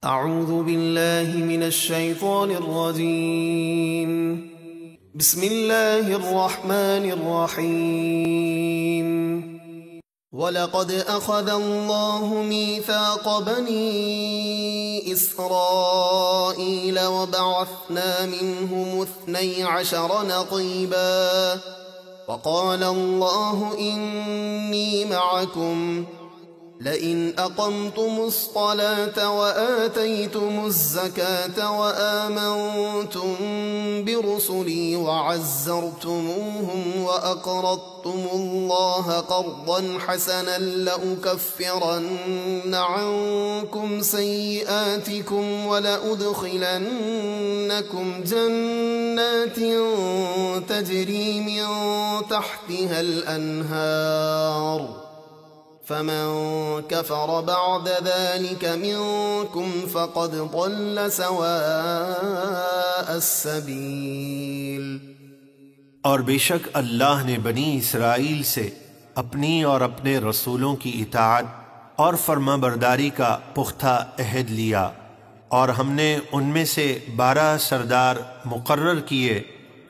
اعوذ باللہ من الشیطان الرجیم بسم اللہ الرحمن الرحیم وَلَقَدْ أَخَذَ اللَّهُ مِيثَاقَ بَنِي إِسْرَائِيلَ وَبَعَثْنَا مِنْهُمُ 12 نَقِيبًا وَقَالَ اللَّهُ إِنِّي مَعَكُمْ لئن أقمتم الصلاة وآتيتم الزكاة وآمنتم برسلي وعزرتموهم وأقرضتم الله قرضا حسنا لأكفرن عنكم سيئاتكم ولأدخلنكم جنات تجري من تحتها الأنهار فمن كفر بعد ذلك منكم فقد ضل سواء السبيل۔ اور بے شک اللہ نے بنی اسرائیل سے اپنی اور اپنے رسولوں کی اطاعت اور فرما برداری کا پختہ عہد لیا، اور ہم نے ان میں سے 12 سردار مقرر کیے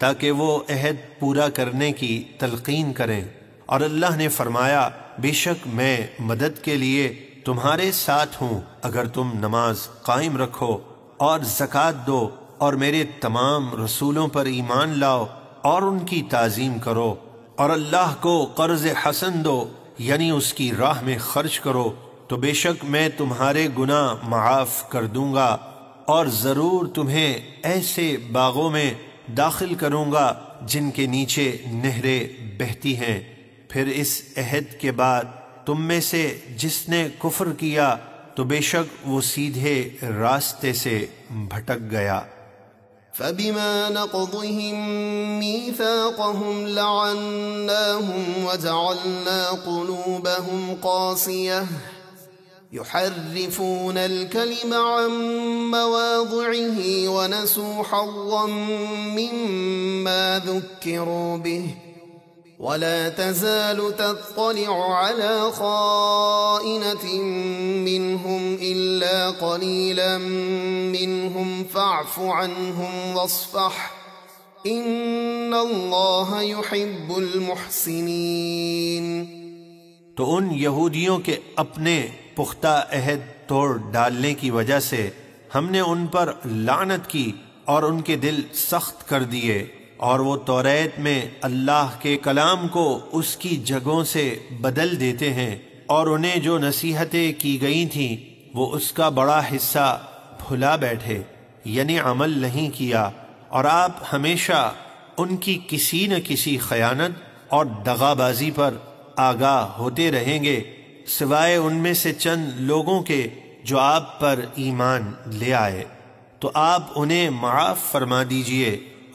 تاکہ وہ عہد پورا کرنے کی تلقین کریں، اور اللہ نے فرمایا بے شک میں مدد کے لیے تمہارے ساتھ ہوں اگر تم نماز قائم رکھو اور زکوٰۃ دو اور میرے تمام رسولوں پر ایمان لاؤ اور ان کی تعظیم کرو، اور اللہ کو قرض حسن دو یعنی اس کی راہ میں خرچ کرو، تو بے شک میں تمہارے گناہ معاف کر دوں گا، اور ضرور تمہیں ایسے باغوں میں داخل کروں گا جن کے نیچے نہریں بہتی ہیں۔ پھر اس عہد کے بعد تم میں سے جس نے کفر کیا تو بے شک وہ سیدھے راستے سے بھٹک گیا۔ فَبِمَا نَقْضِهِم مِّيثَاقَهُمْ لَعَنَّاهُمْ وَجَعَلْنَا قُلُوبَهُمْ قَاسِيَةً يُحَرِّفُونَ الْكَلِمَ عَن مَّوَاضِعِهِ وَنَسُوا حَظًّا مِّمَّا ذُكِّرُوا بِهِ ولا تزال تطلع على خائنة منهم إلا قليلا منهم فاعف عنهم واصفح إن الله يحب المحسنين۔ تو ان یہودیوں کے اپنے پختہ عہد توڑ ڈالنے کی وجہ سے ہم نے ان پر لعنت کی اور ان کے دل سخت کر دیے، اور وہ توریت میں اللہ کے کلام کو اس کی جگہوں سے بدل دیتے ہیں، اور انہیں جو نصیحتیں کی گئی تھیں وہ اس کا بڑا حصہ بھلا بیٹھے یعنی عمل نہیں کیا، اور آپ ہمیشہ ان کی کسی نہ کسی خیانت اور دغا بازی پر آگاہ ہوتے رہیں گے، سوائے ان میں سے چند لوگوں کے جو آپ پر ایمان لے آئے، تو آپ انہیں معاف فرما دیجئے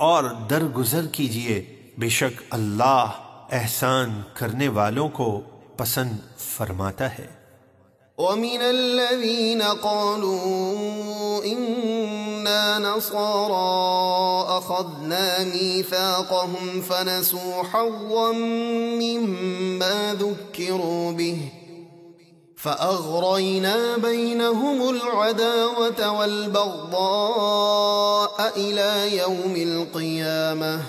اور درگزر کیجئے، بے شک اللہ احسان کرنے والوں کو پسند فرماتا ہے۔ وَمِنَ الَّذِينَ قَالُوا إِنَّا نَصَارَىٰ أَخَذْنَا مِيثَاقَهُمْ فَنَسُوا حَظًّا مِّمَّا ذُكِّرُوا بِهِ فَأَغْرَيْنَا بَيْنَهُمُ الْعَدَاوَةَ وَالْبَغْضَاءَ إِلَى يَوْمِ الْقِيَامَةِ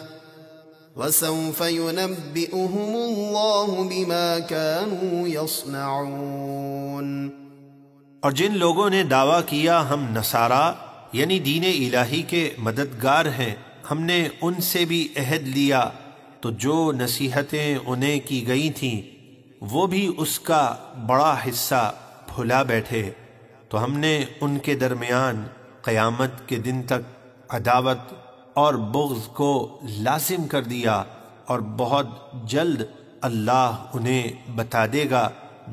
وَسَوْفَ يُنَبِّئُهُمُ اللَّهُ بِمَا كَانُوا يَصْنَعُونَ۔ اور جن لوگوں نے دعویٰ کیا ہم نصارہ یعنی دین الہی کے مددگار ہیں، ہم نے ان سے بھی عہد لیا، تو جو نصیحتیں انہیں کی گئی تھیں وہ بھی اس کا بڑا حصہ بھلا بیٹھے، تو ہم نے ان کے درمیان قیامت کے دن تک عداوت اور بغض کو لازم کر دیا، اور بہت جلد اللہ انہیں بتا دے گا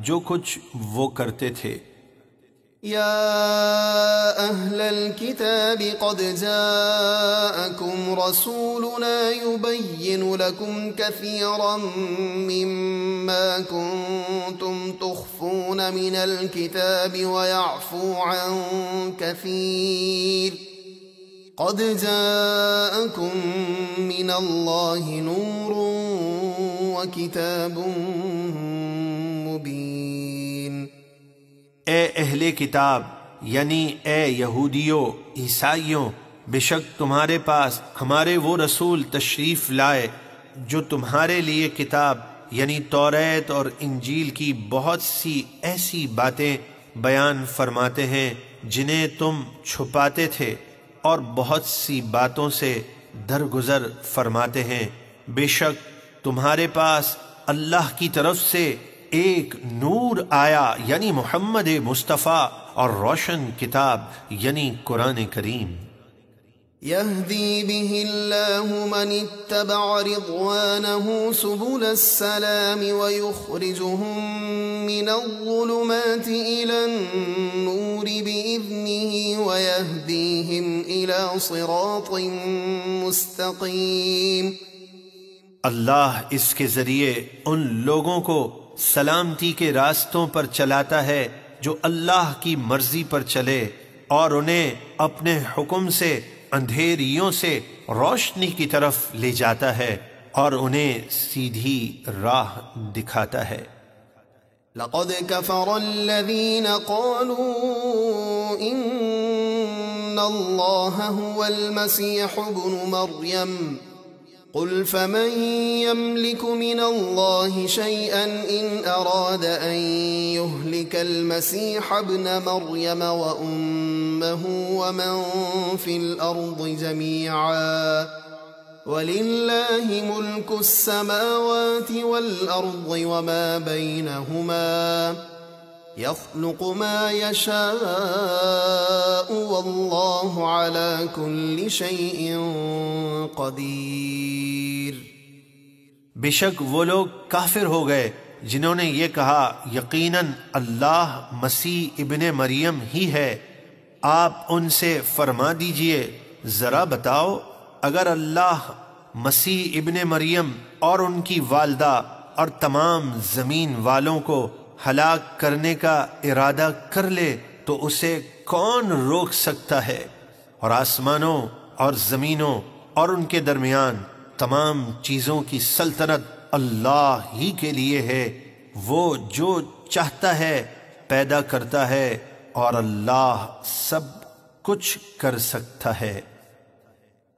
جو کچھ وہ کرتے تھے۔ يا أهل الكتاب قد جاءكم رسولنا يبين لكم كثيرا مما كنتم تخفون من الكتاب ويعفو عن كثير قد جاءكم من الله نور وكتاب مبين۔ اے اہل کتاب، یعنی اے یہودیوں عیسائیوں، بے شک تمہارے پاس ہمارے وہ رسول تشریف لائے جو تمہارے لیے کتاب یعنی توریت اور انجیل کی بہت سی ایسی باتیں بیان فرماتے ہیں جنہیں تم چھپاتے تھے، اور بہت سی باتوں سے درگزر فرماتے ہیں۔ بے شک تمہارے پاس اللہ کی طرف سے ایک نور آیا یعنی محمد مصطفیٰ، اور روشن کتاب یعنی قرآن کریم۔ يهدي به الله من اتبع رضوانه سبل السلام ويخرجهم من الظلمات إلى النور بإذنه ويهديهم إلى صراط مستقيم۔ اللہ اس کے ذریعے ان لوگوں کو سلامتی کے راستوں پر چلاتا ہے جو اللہ کی مرضی پر چلے، اور انہیں اپنے حکم سے اندھیریوں سے روشنی کی طرف لے جاتا ہے، اور انہیں سیدھی راہ دکھاتا ہے۔ لقد كفر الذين قالوا إن الله هو المسيح ابن مريم قل فمن يملك من الله شيئا إن أراد أن يهلك المسيح ابن مريم وأمه ومن في الأرض جميعا ولله ملك السماوات والأرض وما بينهما يخلق ما يشاء والله على كل شيء قدير۔ بے شک وہ لوگ کافر ہو گئے جنہوں نے یہ کہا یقیناً اللہ مسیح ابن مریم ہی ہے۔ آپ ان سے فرما دیجئے ذرا بتاؤ، اگر اللہ مسیح ابن مریم اور ان کی والدہ اور تمام زمین والوں کو ہلاک کرنے کا ارادہ کر لے تو اسے کون روک سکتا ہے؟ اور آسمانوں اور زمینوں اور ان کے درمیان تمام چیزوں کی سلطنت اللہ ہی کے لیے ہے، وہ جو چاہتا ہے پیدا کرتا ہے، اور اللہ سب کچھ کر سکتا ہے۔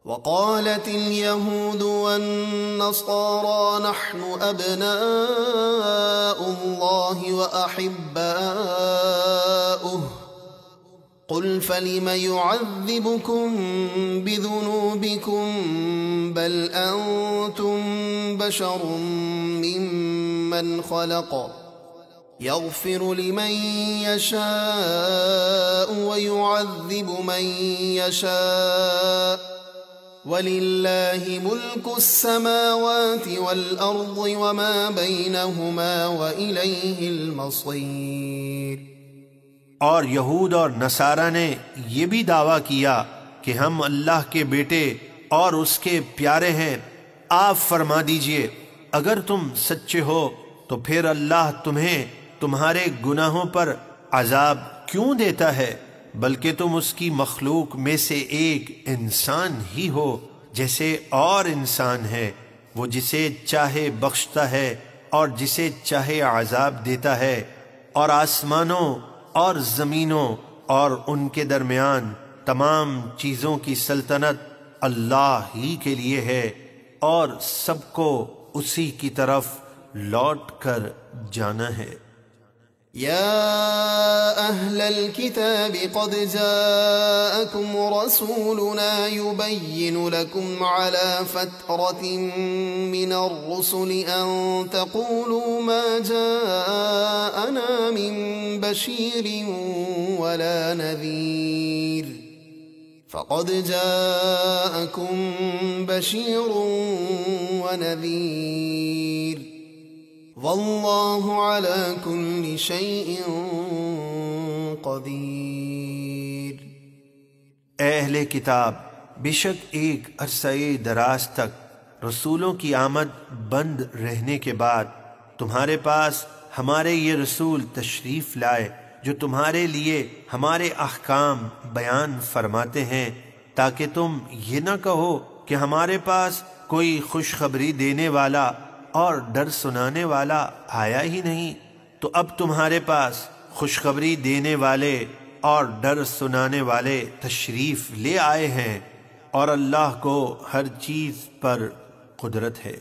وقالت اليهود والنصارى نحن أبناء الله وأحباؤه قل فلم يعذبكم بذنوبكم بل أنتم بشر ممن خلق يغفر لمن يشاء ويعذب من يشاء وَلِلَّهِ مُلْكُ السَّمَاوَاتِ وَالْأَرْضِ وَمَا بَيْنَهُمَا وَإِلَيْهِ الْمَصِيرُ۔ اور یہود اور نصارہ نے یہ بھی دعویٰ کیا کہ ہم اللہ کے بیٹے اور اس کے پیارے ہیں۔ آپ فرما دیجئے اگر تم سچے ہو تو پھر اللہ تمہیں تمہارے گناہوں پر عذاب کیوں دیتا ہے؟ بلکہ تم اس کی مخلوق میں سے ایک انسان ہی ہو جیسے اور انسان ہے، وہ جسے چاہے بخشتا ہے اور جسے چاہے عذاب دیتا ہے، اور آسمانوں اور زمینوں اور ان کے درمیان تمام چیزوں کی سلطنت اللہ ہی کے لیے ہے، اور سب کو اسی کی طرف لوٹ کر جانا ہے۔ يا أهل الكتاب قد جاءكم رسولنا يبين لكم على فترة من الرسل أن تقولوا ما جاءنا من بشير ولا نذير فقد جاءكم بشير ونذير واللہ علی کل شیء قدیر۔ اے اہل کتاب، بے شک ایک عرصہ دراز تک رسولوں کی آمد بند رہنے کے بعد تمہارے پاس ہمارے یہ رسول تشریف لائے جو تمہارے لیے ہمارے احکام بیان فرماتے ہیں، تاکہ تم یہ نہ کہو کہ ہمارے پاس کوئی خوشخبری دینے والا اور ڈر سنانے والا آیا ہی نہیں۔ تو اب تمہارے پاس خوشخبری دینے والے اور ڈر سنانے والے تشریف لے آئے ہیں، اور اللہ کو ہر چیز پر قدرت ہے۔